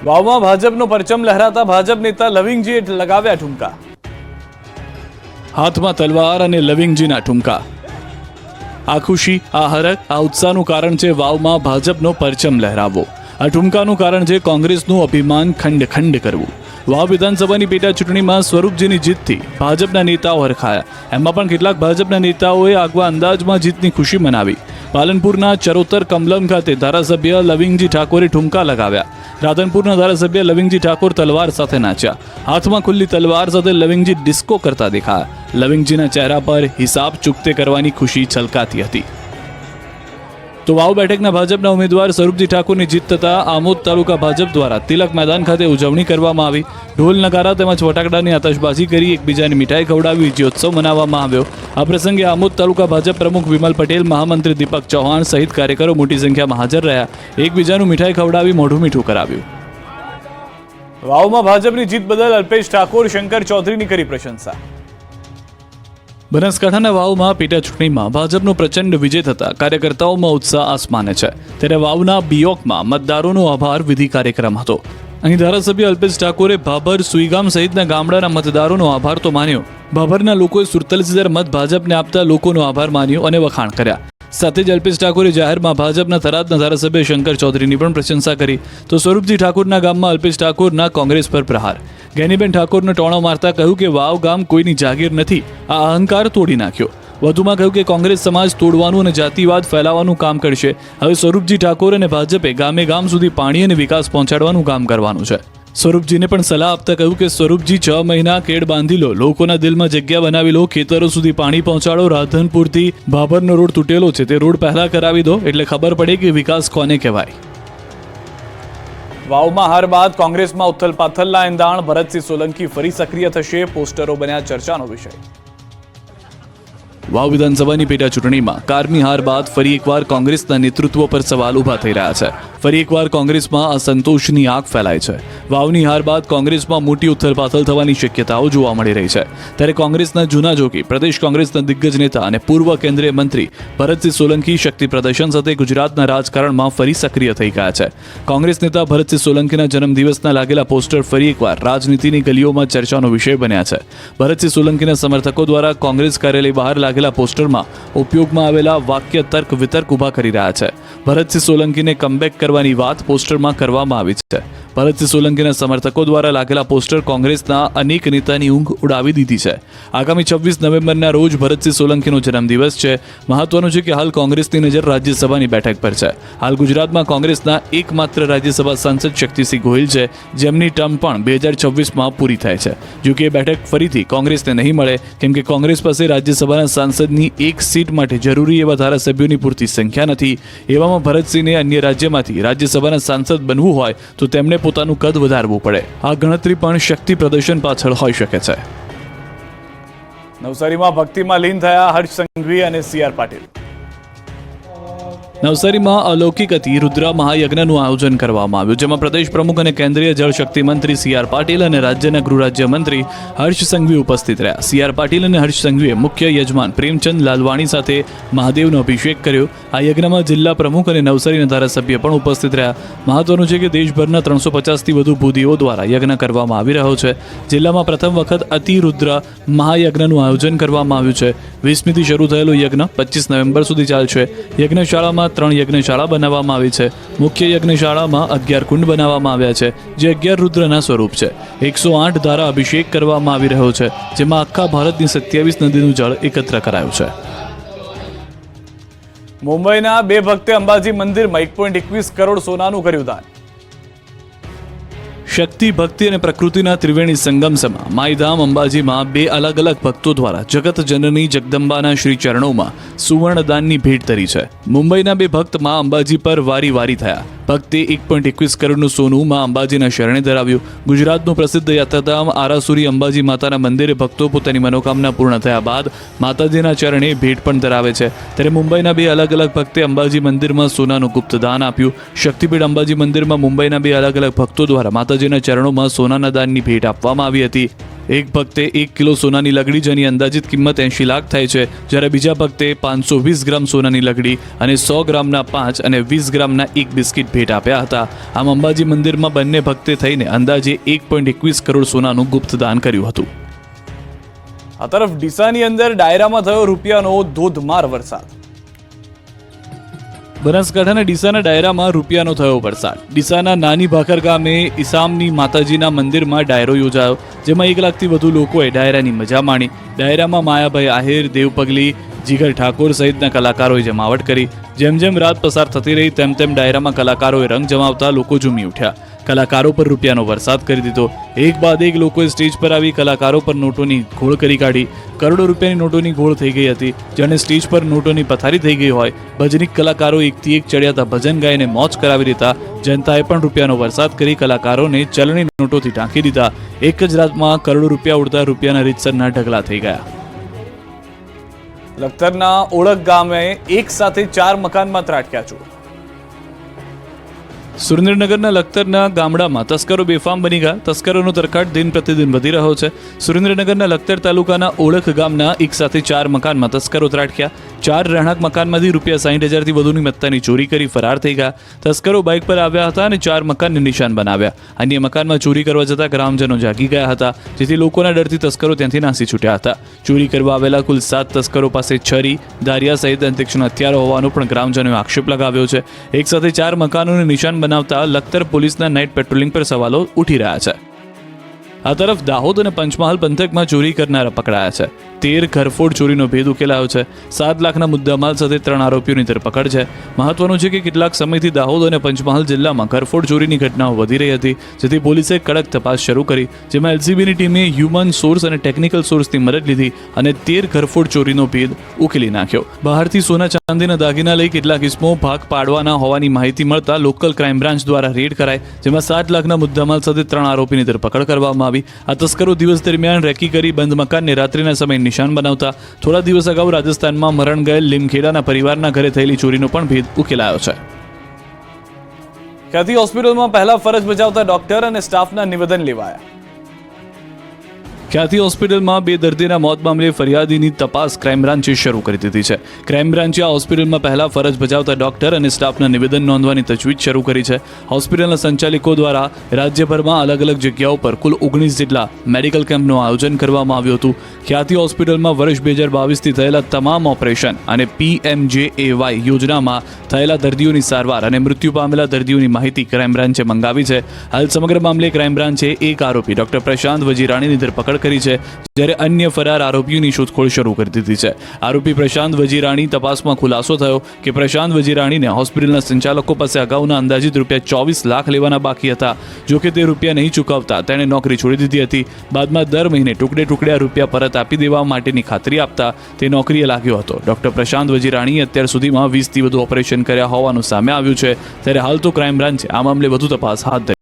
વાવમાં ભાજપનો પરચમ લહેરાતા ભાજપ નેતા લવિંગજીએ લગાવ્યા ઠુમકા. હાથમાં તલવાર અને લવિંગજીના ઠુમકા. આ ખુશી, આ હરખ, આ ઉત્સાહનું કારણ છે વાવમાં ભાજપનો પરચમ લહેરાવવો. આ ઠુમકાનું કારણ છે કોંગ્રેસનું અભિમાન ખંડ ખંડ કરવું. વાવ વિધાનસભાની પેટા ચૂંટણીમાં સ્વરૂપજીની જીતથી ભાજપના નેતાઓ હરખાયા. એમાં પણ કેટલાક ભાજપના નેતાઓએ આગવા અંદાજમાં જીતની ખુશી મનાવી. પાલનપુરના ચરોતર કમલમ ખાતે ધારાસભ્ય લવિંગજી ઠાકોરે ઠુમકા લગાવ્યા. રાધનપુરના ધારાસભ્ય લવિંગજી ઠાકોર તલવાર સાથે નાચ્યા. હાથમાં ખુલ્લી તલવાર સાથે લવિંગજી ડિસ્કો કરતા દેખાયા. લવિંગજીના ચહેરા પર હિસાબ ચૂકતે કરવાની ખુશી છલકાતી હતી. તો વાવ બેઠકના ભાજપના ઉમેદવાર સ્વરૂપજી ઠાકોરની જીત થતા આમોદ તાલુકા ભાજપ દ્વારા તિલક મેદાન ખાતે ઉજવણી કરવામાં આવી. ઢોલ નગારા તેમજ ફટાકડાની આતશબાજી કરી એકબીજાને મીઠાઈ ખવડાવી વિજયોત્સવ મનાવવામાં આવ્યો. આ પ્રસંગે આમોદ તાલુકા ભાજપ પ્રમુખ વિમલ પટેલ, મહામંત્રી દીપક ચૌહાણ સહિત કાર્યકરો મોટી સંખ્યામાં હાજર રહ્યા. એકબીજાનું મીઠાઈ ખવડાવી મોઢું મીઠું કરાવ્યું. વાવમાં ભાજપની જીત બદલ અલ્પેશ ઠાકોર, શંકર ચૌધરીની કરી પ્રશંસા. બનાસકાંઠાના વાવમાં પેટા ચૂંટણીમાં ભાજપનો પ્રચંડ વિજય થતા કાર્યકર્તાઓમાં ઉત્સાહ આસમાને છે. ત્યારે વાવના બિયોકમાં મતદારોનો આભાર વિધિ કાર્યક્રમ હતો. અહીં ધારાસભ્ય અલ્પેશ ઠાકોરે ભાભર, સુઈગામ સહિતના ગામડાના મતદારોનો આભાર તો માન્યો. ભાભરના લોકોએ 47,000 મત ભાજપને આપતા લોકોનો આભાર માન્યો અને વખાણ કર્યા. સાથે જ અલ્પેશ ઠાકોરે જાહેરમાં ભાજપના થરાદના ધારાસભ્ય શંકર ચૌધરીની પણ પ્રશંસા કરી. તો સ્વરૂપજી ઠાકોરના ગામમાં અલ્પેશ ઠાકોરના કોંગ્રેસ પર પ્રહાર. ગેનીબેન ઠાકોરનો ટોણો મારતા કહ્યું કે વાવ ગામ કોઈની જાગીર નથી, આ અહંકાર તોડી નાખ્યો. વધુમાં કહ્યું કે કોંગ્રેસ સમાજ તોડવાનું અને જાતિવાદ ફેલાવવાનું કામ કરશે. હવે સ્વરૂપજી ઠાકોર અને ભાજપે ગામે ગામ સુધી પાણી અને વિકાસ પહોંચાડવાનું કામ કરવાનું છે. સ્વરૂપજીને પણ સલાહ આપતા કહ્યું કે સ્વરૂપજી 6 મહિના કેડ બાંધી લો, લોકોના દિલમાં જગ્યા બનાવી લો, ખેતરો સુધી પાણી પહોંચાડો. રાધનપુરથી ભાભરનો રોડ તૂટેલો છે, તે રોડ પહેલા કરાવી દો એટલે ખબર પડે કે વિકાસ કોને કહેવાય. વાવમાં હાર બાદ કોંગ્રેસમાં ઉથલપાથલના એંધાણ. ભરતસિંહ સોલંકી ફરી સક્રિય થશે, પોસ્ટરો બન્યા ચર્ચાનો વિષય. વાવ વિધાનસભાની પેટા ચૂંટણીમાં કારમી હાર બાદ ફરી એકવાર કોંગ્રેસના નેતૃત્વ પર સવાલ ઊભા થઈ રહ્યા છે. ફરી એકવાર કોંગ્રેસમાં અસંતોષની આગ ફેલાય છે. વાવની હાર બાદ કોંગ્રેસમાં મોટી ઉથલપાથલ થવાની શક્યતાઓ જોવા મળી રહી છે. ત્યારે કોંગ્રેસના જૂના જોકી, પ્રદેશ કોંગ્રેસના દિગ્ગજ નેતા અને પૂર્વ કેન્દ્રીય મંત્રી ભરતસિંહ સોલંકી શક્તિ પ્રદર્શન સાથે ગુજરાતના રાજકારણમાં ફરી સક્રિય થઈ ગયા છે. કોંગ્રેસ નેતા ભરતસિંહ સોલંકીના જન્મદિવસના લાગેલા પોસ્ટર ફરી એકવાર રાજનીતિની ગલીઓમાં ચર્ચાનો વિષય બન્યા છે. ભરતસિંહ સોલંકીના સમર્થકો દ્વારા કોંગ્રેસ કાર્યાલય બહાર લાગેલા પોસ્ટરમાં ઉપયોગમાં આવેલા વાક્ય તર્ક વિતર્ક ઊભા કરી રહ્યા છે. ભરતસિંહ સોલંકીને કમબેક કરવાની વાત પોસ્ટરમાં કરવામાં આવી છે. ભરતસિંહ સોલંકીના સમર્થકો દ્વારા લાગેલા પોસ્ટર કોંગ્રેસના અનેક નેતાની ઊંઘ ઉડાવી દીધી છે. આગામી 26 નવેમ્બરના રોજ ભરતસિંહ સોલંકીનો જન્મદિવસ છે. મહત્વનું છે કે હાલ કોંગ્રેસની નજર રાજ્યસભાની બેઠક પર છે. હાલ ગુજરાતમાં કોંગ્રેસના એકમાત્ર રાજ્યસભા સાંસદ શક્તિસિંહ ગોહિલ છે, જેમની ટર્મ પણ 2026માં પૂરી થાય છે. જો કે બેઠક ફરીથી કોંગ્રેસને નહીં મળે, કેમ કે કોંગ્રેસ પાસે રાજ્યસભાના સાંસદની એક સીટ માટે જરૂરી એવા ધારાસભ્યોની પૂરતી સંખ્યા નથી. એવામાં ભરતસિંહને અન્ય રાજ્યમાંથી રાજ્યસભાના સાંસદ બનવું હોય તો તેમણે પોતાનું કદ વધારવું પડે. આ ગણતરી પણ શક્તિ પ્રદર્શન પાછળ હોઈ શકે છે. નવસારીમાં ભક્તિમાં લીન થયા હર્ષ સંઘવી અને CR પાટીલ. નવસારીમાં અલૌકિક અતિ રુદ્ર મહાયજ્ઞનું આયોજન કરવામાં આવ્યું, જેમાં પ્રદેશ પ્રમુખ અને કેન્દ્રીય જળશક્તિ મંત્રી CR પાટીલ અને રાજ્યના ગૃહ રાજ્યમંત્રી હર્ષ સંઘવી ઉપસ્થિત રહ્યા. CR પાટીલ અને હર્ષ સંઘવીએ મુખ્ય યજમાન પ્રેમચંદ લાલવાણી સાથે મહાદેવનો અભિષેક કર્યો. આ યજ્ઞમાં જિલ્લા પ્રમુખ અને નવસારીના ધારાસભ્ય પણ ઉપસ્થિત રહ્યા. મહત્વનું છે કે દેશભરના 350થી વધુ ભૂદેવો દ્વારા યજ્ઞ કરવામાં આવી રહ્યો છે. જિલ્લામાં પ્રથમ વખત અતિ રુદ્ર મહાયજ્ઞનું આયોજન કરવામાં આવ્યું છે. 20મીથી શરૂ થયેલો યજ્ઞ 25 નવેમ્બર સુધી ચાલશે. યજ્ઞશાળામાં 3 યજ્ઞશાળા બનાવવામાં આવી છે. મુખ્ય યજ્ઞશાળામાં 11 કુંડ બનાવવામાં આવ્યા છે, જે 11 રુદ્રના સ્વરૂપ છે. 108 ધારા અભિષેક કરવામાં આવી રહ્યો છે, જેમાં આખા ભારતની 27 નદીનું જળ એકત્ર કરાયું છે. મુંબઈના 2 ભક્તે અંબાજી મંદિરમાં 1.21 કરોડ સોનાનું કર્યું દાન. શક્તિ, ભક્તિ અને પ્રકૃતિના ત્રિવેણી સંગમમાં માઈધામ અંબાજીમાં 2 અલગ અલગ ભક્તો દ્વારા જગત જનની જગદંબાના શ્રી ચરણોમાં સુવર્ણ દાનની ભેટ ધરી છે. મુંબઈના 2 ભક્ત માં અંબાજી પર વારી વારી થયા. ભક્તે 1.21 કરોડનું સોનું માં અંબાજીના શરણે ધરાવ્યું. ગુજરાતનું પ્રસિદ્ધ યાત્રાધામ આરાસુરી અંબાજી માતાના મંદિરે ભક્તો પોતાની મનોકામના પૂર્ણ થયા બાદ માતાજીના ચરણે ભેટ પણ ધરાવે છે. ત્યારે મુંબઈના 2 અલગ અલગ ભક્તે અંબાજી મંદિરમાં સોનાનું ગુપ્ત દાન આપ્યું. શક્તિપીઠ અંબાજી મંદિરમાં મુંબઈના 2 અલગ અલગ ભક્તો દ્વારા માતાજીના ચરણોમાં સોનાના દાનની ભેટ આપવામાં આવી હતી. એક ભક્તે 1 કિલો સોનાની લગડી જેની અંદાજિત કિંમત 80 લાખ થાય છે, જ્યારે બીજા ભક્તે 520 ગ્રામ સોનાની લગડી અને 100 ગ્રામના 5 અને 20 ગ્રામના 1 બિસ્કિટ ભેટ આપ્યા હતા. આમ અંબાજી મંદિરમાં બંને ભક્તે થઈને અંદાજે 1.21 કરોડ સોનાનું ગુપ્ત દાન કર્યું હતું. આ તરફ ડીસાની અંદર ડાયરામાં થયો રૂપિયાનો ધોધમાર વરસાદ. બનાસકાંઠાના ડીસાના ડાયરામાં રૂપિયાનો થયો વરસાદ. ડીસાના નાની ભાખર ગામે ઈસામની માતાજીના મંદિરમાં ડાયરો યોજાયો, જેમાં 1 લાખથી વધુ લોકોએ ડાયરાની મજા માણી. ડાયરામાં માયાભાઈ આહિર, દેવ પગલી, જીગર ઠાકોર સહિતના કલાકારોએ જમાવટ કરી. જેમ જેમ રાત પસાર થતી રહી તેમ તેમ ડાયરામાં કલાકારોએ રંગ જમાવતા લોકો ઝૂમી ઉઠ્યા. કલાકારો પર રૂપિયાનો વરસાદ કરી દીધો. એક બાદ એક લોકોએ સ્ટેજ પર આવી કલાકારો પર નોટોની ઘોળ કરી કાઢી. કરોડો રૂપિયાની નોટોની ઘોળ થઈ ગઈ હતી, જાણે સ્ટેજ પર નોટોની પથારી થઈ ગઈ હોય. ભજનિક કલાકારો એકથી એક ચડ્યાતા ભજન ગાઈને મોજ કરાવી દેતા. જનતાએ પણ રૂપિયાનો વરસાદ કરી કલાકારોને ચલણી નોટોથી ઢાંકી દીધા. એક જ રાતમાં કરોડો રૂપિયા ઉડતા રૂપિયાના રીતસરના ઢગલા થઈ ગયા. લખતરના ઓળખ ગામે એક સાથે 4 મકાનમાં ત્રાટક્યા ચોર. સુરેન્દ્રનગરના લખતરના ગામડામાં તસ્કરો બેફામ બની ગયા. તસ્કરોનો તરખાટ દિન પ્રતિદિન વધી રહ્યો છે. સુરેન્દ્રનગરના લખતર તાલુકાના ઓળખ ગામના એક સાથે 4 મકાનમાં તસ્કરો ત્રાટક્યા. 4 રહેણાંક મકાનમાંથી રૂપિયા 60,000થી વધુની મત્તાની ચોરી કરી ફરાર થઈ ગયા. તસ્કરો બાઇક પર આવ્યા હતા અને 4 મકાનને નિશાન બનાવ્યા. અન્ય મકાનમાં ચોરી કરવા જતા ગ્રામજનો જાગી ગયા હતા, જેથી લોકોના ડરથી તસ્કરો ત્યાંથી નાસી છૂટ્યા હતા. ચોરી કરવા આવેલા કુલ 7 તસ્કરો પાસે છરી, દારિયા સહિત તીક્ષ્ણ હથિયારો હોવાનો પણ ગ્રામજનોએ આક્ષેપ લગાવ્યો છે. એક સાથે 4 મકાનોને નિશાન બનાવતા લખતર પોલીસના નાઇટ પેટ્રોલિંગ પર સવાલો ઉઠી રહ્યા છે. આ તરફ દાહોદ અને પંચમહાલ પંથકમાં ચોરી કરનારા પકડાયા છે. 13 ઘરફોડ ચોરીનો ભેદ ઉકેલાયો છે. 7 લાખના મુદ્દામાલ સાથે 3 આરોપીઓની ધરપકડ છે. મહત્વનું છે કે કેટલાક સમયથી દાહોદ અને પંચમહાલ જિલ્લામાં ઘરફોડ ચોરીની ઘટનાઓ વધી રહી હતી, જેથી પોલીસે કડક તપાસ શરૂ કરી, જેમાં એલસીબીની ટીમે હ્યુમન સોર્સ અને ટેકનિકલ સોર્સની મદદ લીધી અને 13 ઘરફોડ ચોરીનો ભેદ ઉકેલી નાખ્યો. બહારથી સોના ચાંદીના દાગીના લઈ કેટલાક ઇસમો ભાગ પાડવાના હોવાની માહિતી મળતા લોકલ ક્રાઇમ બ્રાન્ચ દ્વારા રેડ કરાઈ, જેમાં 7 લાખના મુદ્દામાલ સાથે 3 આરોપીની ધરપકડ કરવામાં આવી. આ તસ્કરો દિવસ દરમિયાન રેકી કરી બંધ મકાનને રાત્રિના સમયે નિશાન બનાવતા. થોડા દિવસ અગાઉ રાજસ્થાનમાં મરણ ગયેલ લીમખેડાના પરિવારના ઘરે થયેલી ચોરીનો પણ ભેદ ઉકેલાયો છે. ખ્યાતિ હોસ્પિટલમાં પહેલા ફરજ બજાવતા ડોક્ટર અને સ્ટાફના નિવેદન લેવાયા. ખ્યાતિ હોસ્પિટલમાં 2 દર્દીના મોત મામલે ફરિયાદીની તપાસ ક્રાઇમ બ્રાન્ચે શરૂ કરી દીધી છે. ક્રાઇમ બ્રાન્ચે આ હોસ્પિટલમાં પહેલા ફરજ બજાવતા ડોક્ટર અને સ્ટાફના નિવેદન નોંધવાની તજવીજ શરૂ કરી છે. હોસ્પિટલના સંચાલકો દ્વારા રાજ્યભરમાં અલગ અલગ જગ્યાઓ પર કુલ 19 જેટલા મેડિકલ કેમ્પનું આયોજન કરવામાં આવ્યું હતું. ખ્યાતિ હોસ્પિટલમાં વર્ષ 2022થી થયેલા તમામ ઓપરેશન અને PMJAY યોજનામાં થયેલા દર્દીઓની સારવાર અને મૃત્યુ પામેલા દર્દીઓની માહિતી ક્રાઇમ બ્રાન્ચે મંગાવી છે. હાલ સમગ્ર મામલે ક્રાઇમ બ્રાન્ચે એક આરોપી ડોક્ટર પ્રશાંત વજીરાણીની ધરપકડ કરી છે, જ્યારે અન્ય ફરાર આરોપીઓની શોધખોળ શરૂ કરી દીધી છે. આરોપી પ્રશાંત વજીરાણી તપાસમાં ખુલાસો થયો કે પ્રશાંત વજીરાણીને હોસ્પિટલના સંચાલકો પાસે અગાઉના અંદાજિત રૂપિયા 24 લાખ લેવાના બાકી હતા. જો કે તે રૂપિયા નહીં ચૂકવતા તેણે નોકરી છોડી દીધી હતી. બાદમાં દર મહિને ટુકડે રૂપિયા પરત આપી દેવા માટેની ખાતરી આપતા તે નોકરીએ લાગ્યો હતો. ડોક્ટર પ્રશાંત વજીરાણીએ અત્યાર સુધીમાં 20થી વધુ ઓપરેશન કર્યા હોવાનું સામે આવ્યું છે, ત્યારે હાલ તો ક્રાઇમ બ્રાન્ચે આ મામલે વધુ તપાસ હાથ ધરી